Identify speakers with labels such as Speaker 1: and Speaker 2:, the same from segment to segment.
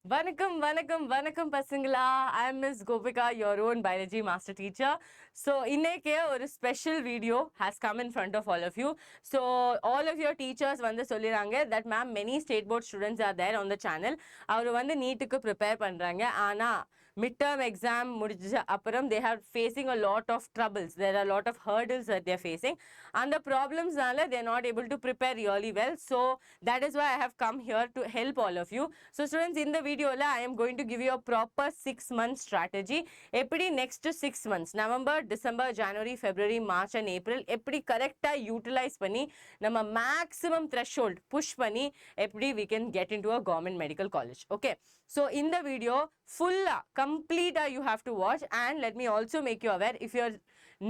Speaker 1: Vanakkam, vanakkam, vanakkam pasangala. I am Miss Gopika, your own biology master teacher. So, இன்னைக்கு ஒரு special video has come in front of all of you. So, all of your teachers வந்து சொல்லிறாங்க that ma'am many state board students are there on the channel. அவர் வந்து நீட்டுக்கு prepare பண்றாங்க. ஆனா midterm exam முடிஞ்ச அப்புறம் they are facing a lot of troubles. There are a lot of hurdles that they are facing. And the problems நால they are not able to prepare really well. So, that is why I have come here to help all of you. So, students, in the video I am going to give you a proper 6-month strategy. எப்படி next 6 months November, December, January, February, March and April எப்படி கரெக்டா utilise பண்ணி நம்ம maximum threshold push பண்ணி எப்படி we can get into a government medical college. Okay, so in the video full complete you have to watch, and let me also make you aware, if you are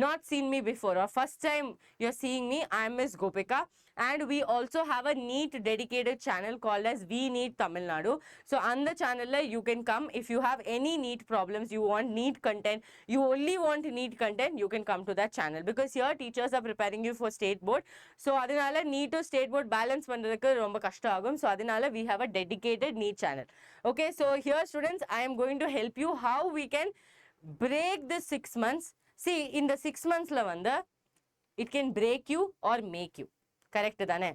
Speaker 1: not seen me before or first time you're seeing me, I am Miss Gopika, and we also have a NEET dedicated channel called as We Need Tamil Nadu. So on the channel you can come if you have any NEET problems, you want NEET content, you only want NEET content, you can come to that channel, because here teachers are preparing you for state board. So adinala NEET to state board balance பண்றதுக்கு ரொம்ப கஷ்டம் ஆகும். So adinala we have a dedicated NEET channel. Okay, so here students, I am going to help you how we can break this 6 months. See, in the 6 months la vanda it can break you or make you. Correct தானே?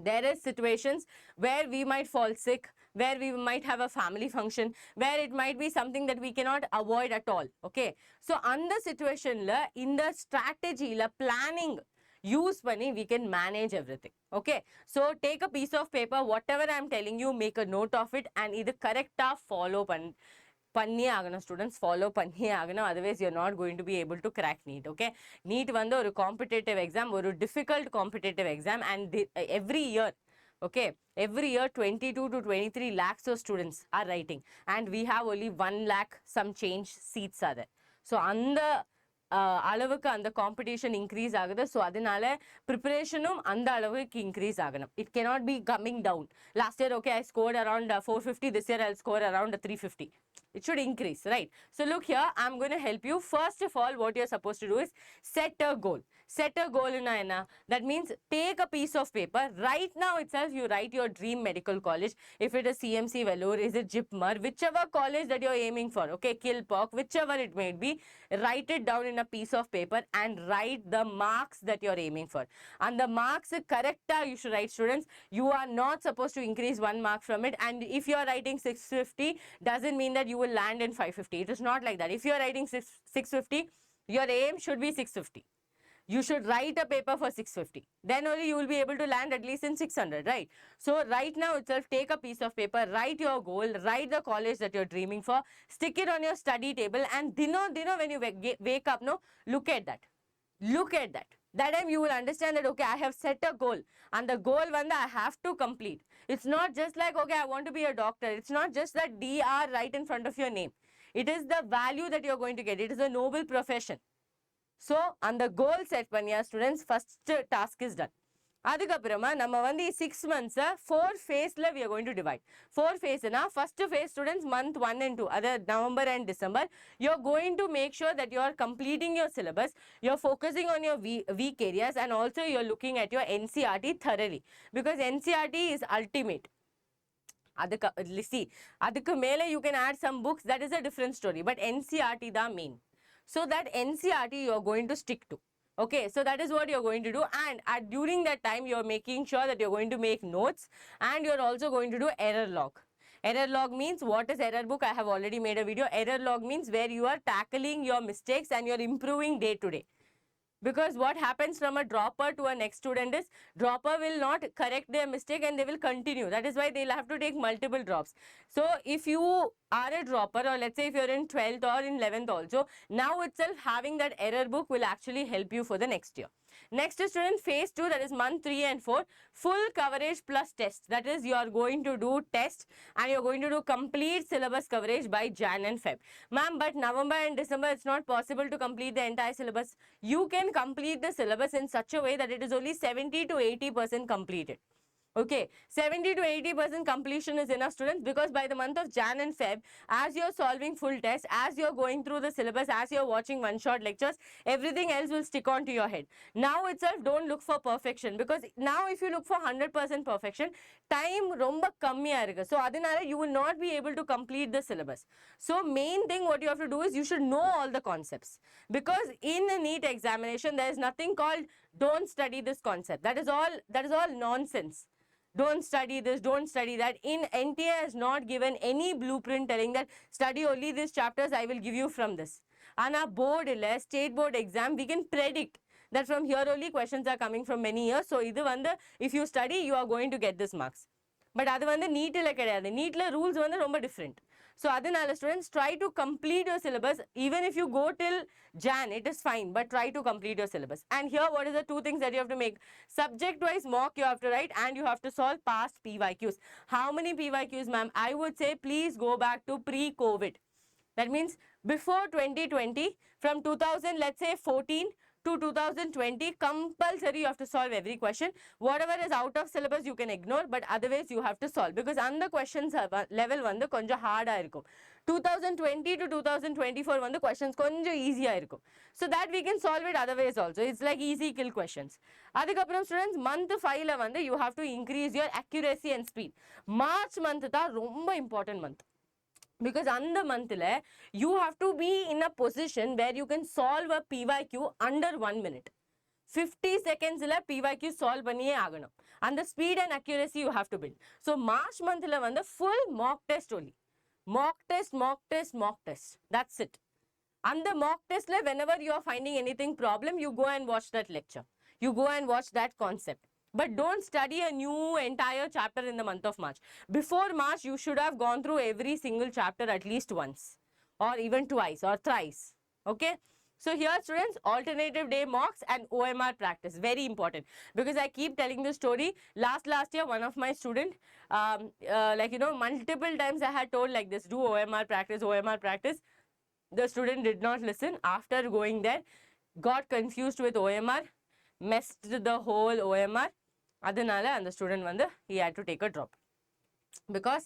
Speaker 1: There is situations where we might fall sick, where we might have a family function, where it might be something that we cannot avoid at all. Okay, so அந்த situationல இந்த strategyல planning use பண்ணி we can manage everything. Okay, so take a piece of paper, whatever I am telling you, make a note of it, and இது கரெக்டா follow பண்ணியே ஆகணும் students, follow பண்ணியே ஆகணும். Otherwise you not going to be able to crack NEET. Okay, NEET வந்து ஒரு competitive exam, ஒரு difficult competitive exam, and every year, okay, every year 22 to 23 lakhs of students are writing, and we have only 1 lakh some change seats are there. So அந்த அளவுக்கு அந்த competition increase ஆகுது. So அதனால ப்ரிப்பரேஷனும் அந்த அளவுக்கு increase ஆகணும். It cannot be coming down. Last year, okay, I scored around 450. This year I'll score around 350. It should increase, right? So look here, I'm going to help you. First of all, what you're supposed to do is set a goal. Set a goal in Aina. That means take a piece of paper. Right now itself, you write your dream medical college. If it is CMC Vellore, is it JIPMER, whichever college that you're aiming for, okay, Kilpauk, whichever it may be, write it down in a piece of paper and write the marks that you're aiming for. And the marks correct you should write, students. You are not supposed to increase 1 mark from it. And if you're writing 650, doesn't mean that you will land in 550. It is not like that. If you're writing 650, your aim should be 650. You should write a paper for 650. Then only you will be able to land at least in 600, right? So right now itself, take a piece of paper, write your goal, write the college that you're dreaming for, stick it on your study table, and dino when you wake up, no, look at that. Look at that. That time you will understand that, okay, I have set a goal, and the goal one I have to complete. It's not just like, okay, I want to be a doctor. It's not just that DR right in front of your name. It is the value that you're going to get. It is a noble profession. So, அந்த goal set பண்ணியா students, first task is done. அதுக்கப்புறமா நம்ம வந்து 6 months 4 phaseல we are going to divide. 4 phaseனா first phase students month 1 and 2, அதாவது November and December, you are going to make sure that you are completing your syllabus, you are focusing on your weak areas, and also you are looking at your NCERT thoroughly, because NCERT is ultimate. அதுக்கு மேலே you can add some books, that is a different story, but NCERT தான் main. So that NCERT you are going to stick to. Okay, so that is what you're going to do, and during that time you're making sure that you're going to make notes, and you're also going to do error log. Error log means, what is error book? I have already made a video. Error log means where you are tackling your mistakes and you're improving day to day. Because what happens from a dropper to a next student is, dropper will not correct their mistake and they will continue. That is why they'll have to take multiple drops. So if you are a dropper, or let's say if you're in 12th or in 11th also, now itself having that error book will actually help you for the next year. Next student, phase 2, that is month 3 and 4, full coverage plus test. That is, you are going to do test and you're going to do complete syllabus coverage by Jan and Feb. Ma'am, but November and December it's not possible to complete the entire syllabus. You can complete the syllabus in such a way that it is only 70 to 80% completed. Okay, 70 to 80% completion is enough, students, because by the month of Jan and Feb, as you're solving full tests, as you're going through the syllabus, as you're watching one-shot lectures, everything else will stick on to your head. Now itself, don't look for perfection, because now if you look for 100% perfection, time romba kammiya irukku. So adinala you will not be able to complete the syllabus. So main thing what you have to do is you should know all the concepts, because in a NEET examination there is nothing called don't study this concept. That is all nonsense. Don't study this, don't study that. In NTA has not given any blueprint telling that study only these chapters, I will give you from this. On our board, state board exam, we can predict that from here only questions are coming from many years. So, if you study, you are going to get this marks. But அது வந்து நீட்ல கிடையாது. நீட்ல rules வந்து ரொம்ப different. So அதனால students try to complete your syllabus. Even if you go till Jan, it is fine, but try to complete your syllabus. And here what is the two things that you have to make? Subject wise mock you have to write, and you have to solve past PYQs. How many PYQs, ma'am? I would say please go back to pre-COVID. That means before 2020, from 2000, let's say 14 to 2020, compulsory you have to solve every question. Whatever is out of syllabus you can ignore, but otherwise you have to solve, because அந்த questions level வந்து கொஞ்சம் hard இருக்கும். 2020 to 2024 வந்து questions கொஞ்சம் easy இருக்கும். So that we can solve it otherwise also. It's like easy kill questions. அதுக்கப்புறம் students month 5ல வந்து you have to increase your accuracy and speed. March month தான் ரொம்ப important month. Because on the month you have to be in a position where you can solve a PYQ under 1 minute. 50 seconds PYQ solve பண்ணியே ஆகணும். And the speed and accuracy you have to build. So March month வந்து full mock test only. Mock test, mock test, mock test. That's it. And the mock test whenever you are finding anything problem, you go and watch that lecture. You go and watch that concept. But don't study a new entire chapter in the month of March. Before March, you should have gone through every single chapter at least once, or even twice or thrice. Okay? So here, students, alternative day mocks and OMR practice. Very important. Because I keep telling this story. Last year, one of my student, multiple times I had told like this, do OMR practice, OMR practice. The student did not listen. After going there, got confused with OMR, messed the whole OMR. Adanala, and the student he had to take a drop because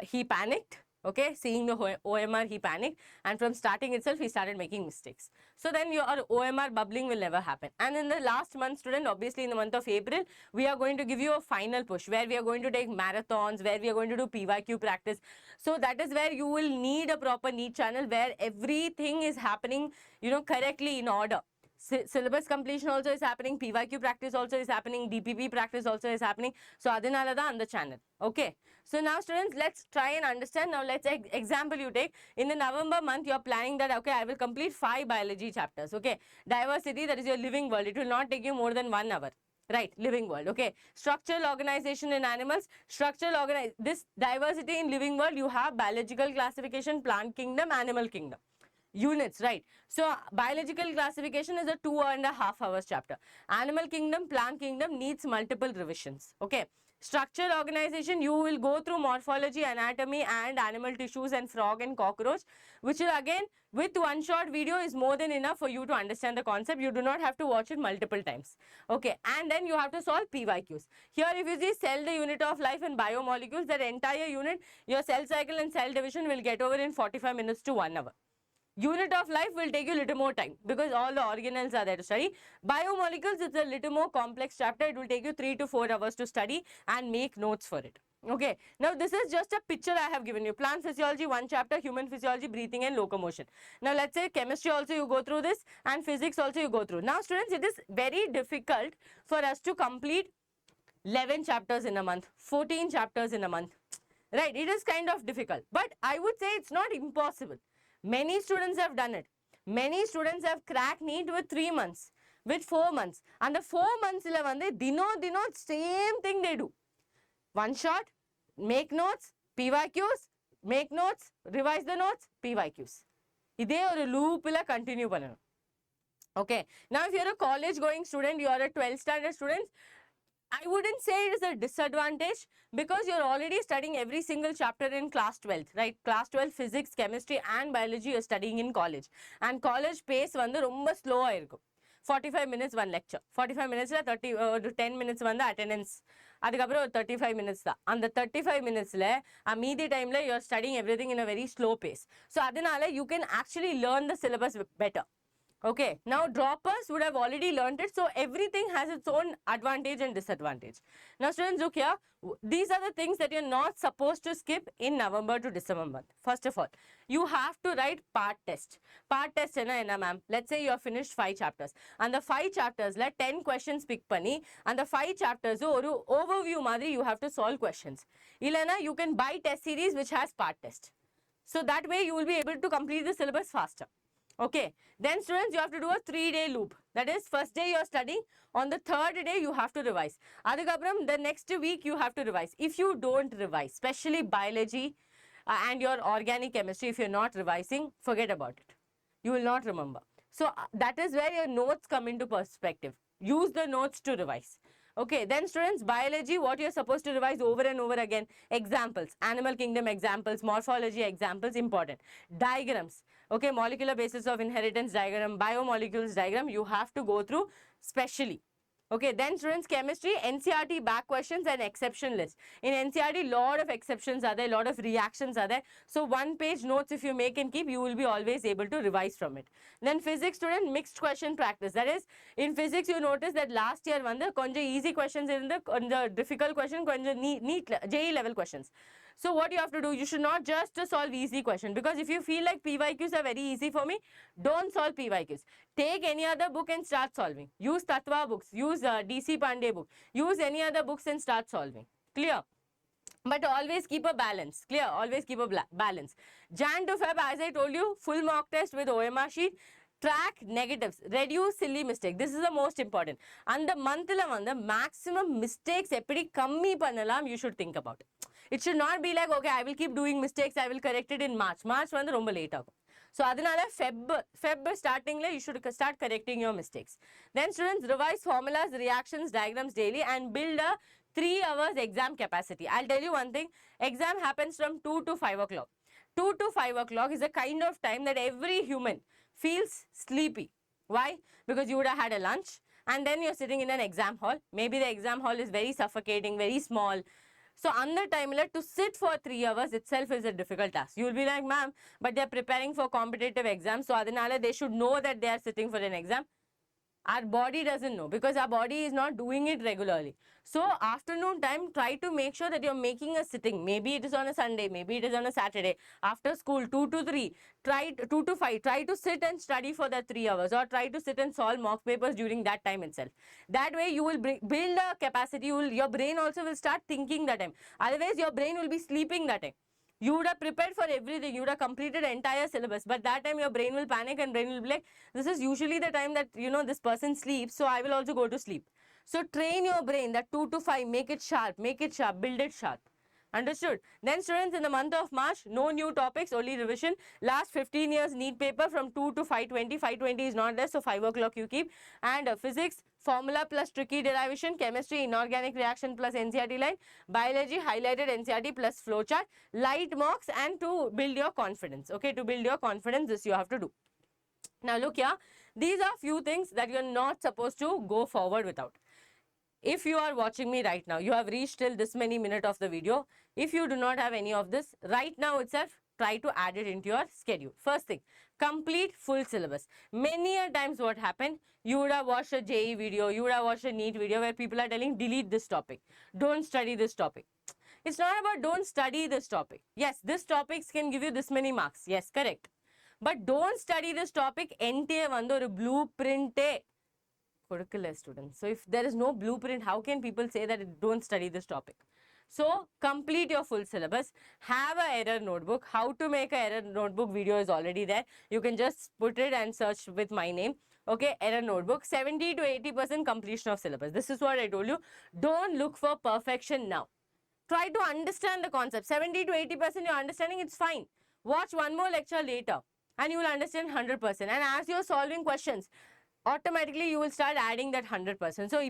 Speaker 1: he panicked. Okay, seeing the OMR, he panicked, and from starting itself he started making mistakes. So then your OMR bubbling will never happen. And in the last month, student, obviously in the month of April, we are going to give you a final push where we are going to take marathons, where we are going to do PYQ practice. So that is where you will need a proper NEET channel where everything is happening, correctly in order. Syllabus completion also is happening, PYQ practice also is happening, DPP practice also is happening. So adinala da on the channel. Okay, so now students, let's try and understand. Now let's example you take in the November month, you are planning that okay, I will complete 5 biology chapters. Okay, diversity, that is your living world, it will not take you more than 1 hour. Right, living world. Okay, structural organization in animals, this diversity in living world, you have biological classification, plant kingdom, animal kingdom. Units, right? So biological classification is a 2.5 hours chapter. Animal kingdom, plant kingdom needs multiple revisions. Okay, structural organization, you will go through morphology, anatomy, and animal tissues and frog and cockroach, which will again with one short video is more than enough for you to understand the concept. You do not have to watch it multiple times. Okay, and then you have to solve PYQs. Here if you see cell, the unit of life, and biomolecules, that entire unit, your cell cycle and cell division will get over in 45 minutes to 1 hour. Unit of life will take you a little more time because all the organelles are there to study. Biomolecules is a little more complex chapter. It will take you 3 to 4 hours to study and make notes for it. Okay, now this is just a picture I have given you. Plant physiology, 1 chapter, human physiology, breathing and locomotion. Now let's say chemistry also you go through this, and physics also you go through. Now students, it is very difficult for us to complete 11 chapters in a month, 14 chapters in a month. Right, it is kind of difficult, but I would say it's not impossible. Many students have done it. Many students have cracked NEET with 3 months, with 4 months. And the 4 months, dino, same thing they do. One shot, make notes, PYQs, make notes, revise the notes, PYQs. Ide or loop continue pananu. Okay. Now, if you're a college going student, you are a 12th standard student, I wouldn't say it is a disadvantage because you're already studying every single chapter in class 12th, right? Class 12 physics, chemistry and biology you're studying in college. And college pace வந்து ரொம்ப slow-ஆ இருக்கும். 45 minutes one lecture. 45 minutes 10 minutes attendance. அதுக்கப்புறம் ஒரு 35 minutes தான். அந்த 35 minutesல மீதி டைம்ல you are studying everything in a very slow pace. So அதனால you can actually learn the syllabus better. Okay, now droppers would have already learned it, so everything has its own advantage and disadvantage. Now students, look here, these are the things that you're not supposed to skip in November to December month. First of all, you have to write part test. Part test enna ma'am, let's say you have finished 5 chapters and the 5 chapters la 10 questions pick panni and the 5 chapters oru overview madri you have to solve questions. Illana you can buy test series which has part test, so that way you will be able to complete the syllabus faster. Okay, then students, you have to do a 3-day loop. That is, first day you are studying, on the 3rd day you have to revise. Adukapram the next week you have to revise. If you don't revise, especially biology and your organic chemistry, if you're not revising, forget about it. You will not remember. So that is where your notes come into perspective. Use the notes to revise. Okay, then students, biology, what you're supposed to revise over and over again. Examples, animal kingdom examples, morphology examples, important. Diagrams, okay, molecular basis of inheritance diagram, biomolecules diagram, you have to go through specially. Okay, then students, chemistry, NCERT back questions and exception list. In NCERT, lot of exceptions are there, lot of reactions are there. So 1-page notes if you make and keep, you will be always able to revise from it. Then physics student, mixed question practice. That is, in physics you notice that last year vanda konja easy questions irundhu, konja difficult question, konja neat JEE level questions. So what you have to do, you should not just solve easy question, because if you feel like PYQs are very easy for me, don't solve PYQs. Take any other book and start solving. Use Tatva books, use DC Pandey book, use any other books and start solving. Clear? But always keep a balance. Clear? Always keep a balance. Jan to Feb, as I told you, full mock test with OMR sheet. Track negatives, reduce silly mistake. This is the most important. And the month la maximum mistakes eppadi kammi pannalam, you should think about it. It should not be like, okay, I will keep doing mistakes, I will correct it in March. March vandu romba late agum. So adanala Feb starting la you should start correcting your mistakes. Then students, revise formulas, reactions, diagrams daily and build a 3 hours exam capacity. I'll tell you one thing, exam happens from 2 to 5 o'clock. 2 to 5 o'clock is a kind of time that every human feels sleepy. Why? Because you would have had a lunch and then you're sitting in an exam hall. Maybe the exam hall is very suffocating, very small. So on the time to sit for 3 hours itself is a difficult task. You will be like, ma'am, but they're preparing for competitive exams, so adanale they should know that they are sitting for an exam. Our body doesn't know because our body is not doing it regularly. So afternoon time, try to make sure that you're making a sitting. Maybe it is on a Sunday, maybe it is on a Saturday. After school, 2 to 3, try 2 to 5. Try to sit and study for that 3 hours or try to sit and solve mock papers during that time itself. That way you will build a capacity. Your brain also will start thinking that time. Otherwise, your brain will be sleeping that time. You would have prepared for everything. You would have completed entire syllabus. But that time your brain will panic and brain will be like, this is usually the time that, this person sleeps. So I will also go to sleep. So train your brain that 2 to 5, make it sharp, build it sharp. Understood? Then students, in the month of March, no new topics, only revision. Last 15 years need paper from 2 to 520. 520 is not there, so 5 o'clock you keep. And physics, formula plus tricky derivation. Chemistry, inorganic reaction plus NCERT line. Biology, highlighted NCERT plus flowchart. Light mocks and to build your confidence. Okay, to build your confidence, this you have to do. Now look here, these are few things that you're not supposed to go forward without. If you are watching me right now, you have reached till this many minutes of the video. If you do not have any of this, right now itself, try to add it into your schedule. First thing, complete full syllabus. Many a times what happened, you would have watched a JEE video, you would have watched a NEET video where people are telling, delete this topic. Don't study this topic. It's not about don't study this topic. Yes, this topics can give you this many marks. Yes, correct. But don't study this topic. NTA vandu oru blueprint students. So if there is no blueprint, how can people say that don't study this topic? So complete your full syllabus. Have a error notebook. How to make a error notebook video is already there. You can just put it and search with my name. Okay, error notebook. 70 to 80% completion of syllabus. This is what I told you. Don't look for perfection now. Try to understand the concept. 70 to 80% you're understanding, it's fine. Watch one more lecture later and you will understand 100%. And as you're solving questions, automatically you will start adding that 100%. So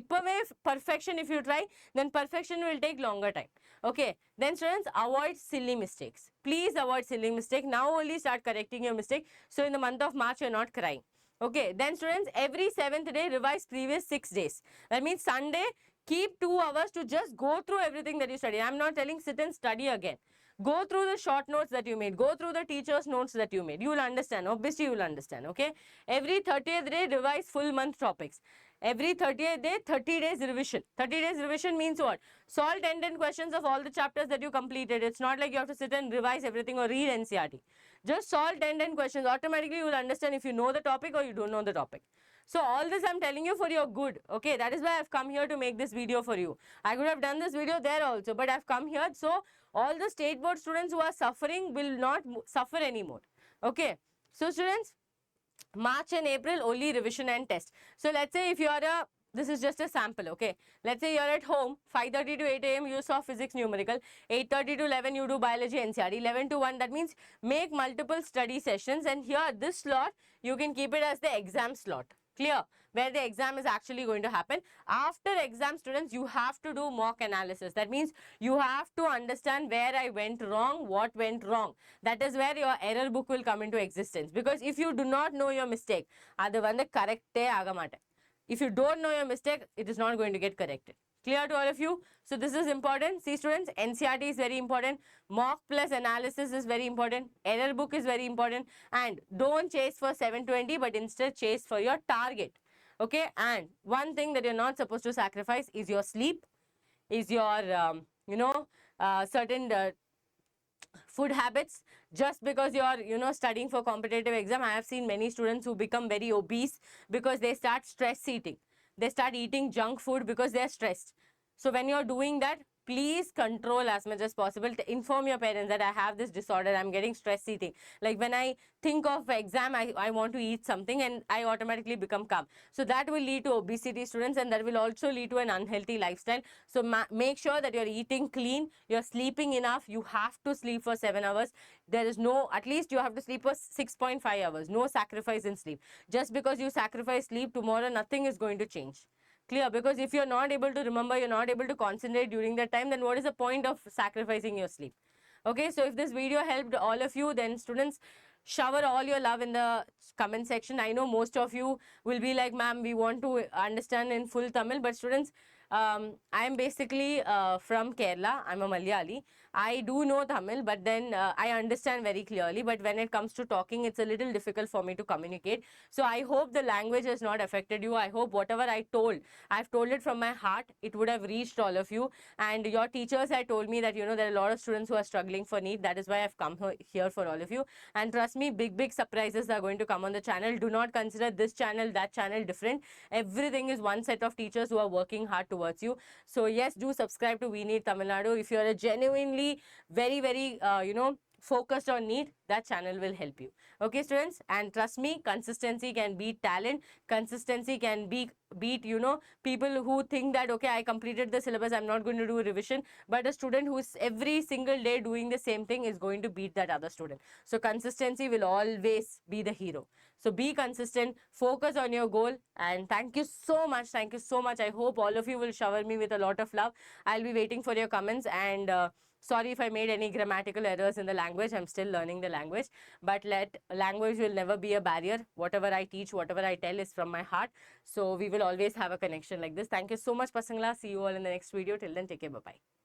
Speaker 1: perfection, if you try, then perfection will take longer time. Okay, then students, avoid silly mistakes. Please avoid silly mistake. Now only start correcting your mistake. So in the month of March, you're not crying. Okay, then students, every 7th day, revise previous 6 days. That means Sunday, Keep 2 hours to just go through everything that you study. I'm not telling sit and study again. Go through the short notes that you made. Go through the teacher's notes that you made. You will understand. Obviously, you will understand. Okay. Every 30th day, revise full month topics. Every 30th day, 30 days revision. 30 days revision means what? Solve 10 questions of all the chapters that you completed. It's not like you have to sit and revise everything or read NCRT. Just solve 10 questions. Automatically, you will understand if you know the topic or you don't know the topic. So all this I'm telling you for your good. Okay, that is why I've come here to make this video for you. I could have done this video there also, but I've come here so all the state board students who are suffering will not suffer anymore. Okay, so students, March and April only revision and test. So let's say if you are a, this is just a sample, okay. Let's say you're at home, 5:30 to 8 a.m. you saw physics numerical, 8:30 to 11 you do biology NCRT, 11 to 1, that means make multiple study sessions, and here this slot you can keep it as the exam slot. Clear? Where the exam is actually going to happen. After exam, students, you have to do mock analysis. That means you have to understand where I went wrong, what went wrong. That is where your error book will come into existence. Because if you do not know your mistake, adu vandu correct agamate. If you don't know your mistake, it is not going to get corrected. Clear to all of you? So this is important. See students, NCRT is very important. Mock plus analysis is very important. Error book is very important. And don't chase for 720, but instead chase for your target. Okay? And one thing that you're not supposed to sacrifice is your sleep, is your, certain food habits. Just because you're studying for competitive exam, I have seen many students who become very obese because they start stress eating. They start eating junk food because they're stressed. So when you're doing that, please control as much as possible. To inform your parents that I have this disorder, I'm getting stress eating. Like when I think of exam, I want to eat something and I automatically become calm. So that will lead to obesity, students, and that will also lead to an unhealthy lifestyle. So make sure that you're eating clean, you're sleeping enough. You have to sleep for 7 hours. There is no, at least you have to sleep for 6.5 hours. No sacrifice in sleep. Just because you sacrifice sleep, tomorrow nothing is going to change. Clear? Because if you're not able to remember, you're not able to concentrate during that time, then what is the point of sacrificing your sleep? Okay, so if this video helped all of you, then students, shower all your love in the comment section. I know most of you will be like, ma'am, we want to understand in full Tamil, but students, I am basically from Kerala. I'm a Malayali. I do know Tamil, but then I understand very clearly. But when it comes to talking, it's a little difficult for me to communicate. So I hope the language has not affected you. I hope whatever I told, I've told it from my heart. It would have reached all of you. And your teachers had told me that, there are a lot of students who are struggling for NEET. That is why I've come here for all of you. And trust me, big surprises are going to come on the channel. Do not consider this channel, that channel different. Everything is one set of teachers who are working hard towards you. So yes, do subscribe to We Need Tamil Nadu. If you're a genuinely very focused on NEET, that channel will help you. Okay, students, and trust me, consistency can beat talent. Consistency can beat people who think that, okay, I completed the syllabus, I'm not going to do a revision. But a student who is every single day doing the same thing is going to beat that other student. So consistency will always be the hero. So be consistent, focus on your goal, and thank you so much. Thank you so much. I hope all of you will shower me with a lot of love. I'll be waiting for your comments, and sorry if I made any grammatical errors in the language. I'm still learning the language. But language will never be a barrier. Whatever I teach, whatever I tell is from my heart. So we will always have a connection like this. Thank you so much, Pasangla. See you all in the next video. Till then, take care. Bye-bye.